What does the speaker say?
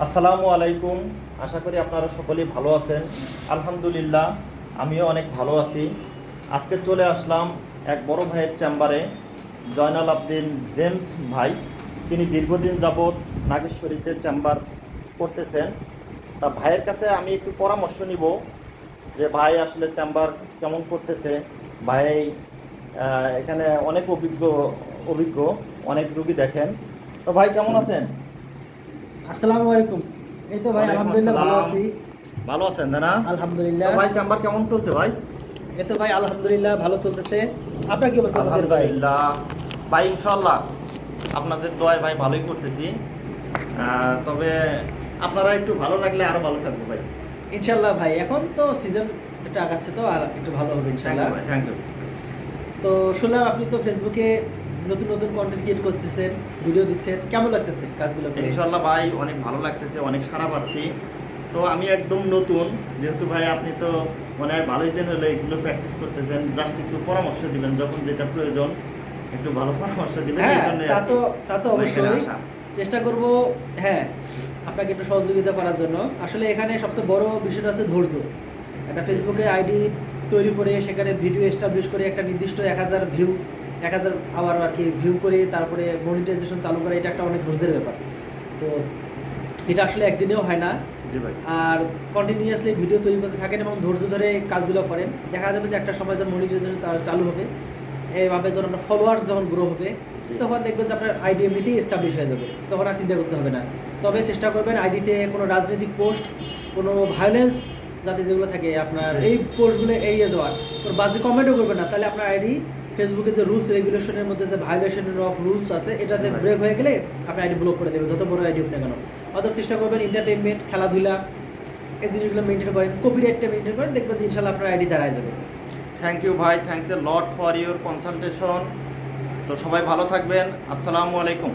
আসসালামু আলাইকুম। আশা করি আপনারা সকলেই ভালো আছেন। আলহামদুলিল্লাহ, আমিও অনেক ভালো আছি। আজকে চলে আসলাম এক বড় ভাইয়ের চেম্বারে, জয়নাল আবদিন জেমস ভাই। তিনি দীর্ঘদিন যাবৎ নাগেশ্বরীতে চেম্বার করতেছেন। তা ভাইয়ের কাছে আমি একটু পরামর্শ নিব যে ভাই আসলে চেম্বার কেমন করতেছে। ভাই এখানে অনেক অভিজ্ঞ অনেক রুগী দেখেন। তো ভাই কেমন আছেন? আসসালামু আলাইকুম। এই তো ভাই, ওয়ালাইকুম আলহামদুলিল্লাহ ভালো আসসালাম। আছি। ভালো আছেন না? আলহামদুলিল্লাহ। তো ভাই চেম্বার কেমন চলছে ভাই? এই তো ভাই, আলহামদুলিল্লাহ ভালো চলতেছে। আপনার কি অবস্থা আমাদের ভাই? আলহামদুলিল্লাহ ভাই, ইনশাল্লাহ আপনাদের দোয়ায় ভাই ভালোই করতেছি। তবে আপনারা একটু ভালো রাখলে আরো ভালো থাকবো ভাই। ইনশাল্লাহ ভাই, এখন তো সিজন একটু আগাচ্ছে, তো আর একটু ভালো হবে থ্যাংক ইউ ইনশাল্লাহ। ভাই, থ্যাংক ইউ। তো শুনলাম আপনি তো ফেসবুকে নতুন নতুন কন্টেন্ট ক্রিয়েট করতেছেন, ভিডিও দিচ্ছেন, কেমন লাগতেছে কাজগুলো করে? ইনশাল্লাহ ভাই অনেক ভালো লাগতেছে, অনেক সারা পাচ্ছি। তো আমি একদম নতুন, যেহেতু ভাই আপনি তো মনে হয় ভালোই দিন হলো এগুলো প্র্যাকটিস করতেছেন, জাস্ট একটু পরামর্শ দিবেন যখন যেটা প্রয়োজন, একটু ভালো পরামর্শ দিবেন। এই হ্যাঁ, জন্যই তা আর কি তো তা তো আমার এখানে অবশ্যই আসা। চেষ্টা করব। হ্যাঁ, আপনাকে একটু সহযোগিতা করার জন্য। আসলে এখানে সবচেয়ে বড় বিষয়টা হচ্ছে ধৈর্য। একটা ফেসবুকে আইডি তৈরি করে সেখানে ভিডিও এস্টাবলিশ করে একটা নির্দিষ্ট 1000 ভিউ, 1000 আওয়ার আর কি ভিউ করে তারপরে মনিটাইজেশন চালু করা, এটা একটা অনেক ধৈর্যের ব্যাপার। তো এটা আসলে একদিনেও হয় না। জি ভাই। আর কন্টিনিউয়াসলি ভিডিও তৈরি করতে থাকেন এবং ধৈর্য ধরে কাজগুলো করেন, দেখা যাবে যে একটা সময় যখন মনিটাইজেশন চালু হবে, এইভাবে যখন আপনার ফলোয়ার্স যখন গ্রো হবে, তখন দেখবেন যে আপনার আইডি এমনিতেই এস্টাবলিশ হয়ে যাবে, তখন আর চিন্তা করতে হবে না। তবে চেষ্টা করবেন আইডিতে কোনো রাজনৈতিক পোস্ট, কোনো ভায়োলেন্স যাতে যেগুলো থাকে আপনার এই পোস্টগুলো এড়িয়ে যাওয়ার, কোনো বাজে কমেন্টও করবেন না, তাহলে আপনার আইডি ফেসবুকে যে রুলস রেগুলেশনের মধ্যে যে ভায়োলেশন অফ রুলস আছে, এটাতে ব্রেক হয়ে গেলে আপনার আইডি ব্লক করে দেবে, যত বড় আইডি হোক না কেন। অতএব চেষ্টা করবেন এন্টারটেনমেন্ট, খেলাধুলা, এই জিনিসগুলো মেনটেন করেন, কপিরাইটটা মেনটেন করেন, দেখবেন যে ইনশাল্লাহ আপনার আইডি দাঁড়ায় যাবে। থ্যাংক ইউ ভাই, thanks a lot for your consultation. তো সবাই ভালো থাকবেন। আসসালামু আলাইকুম।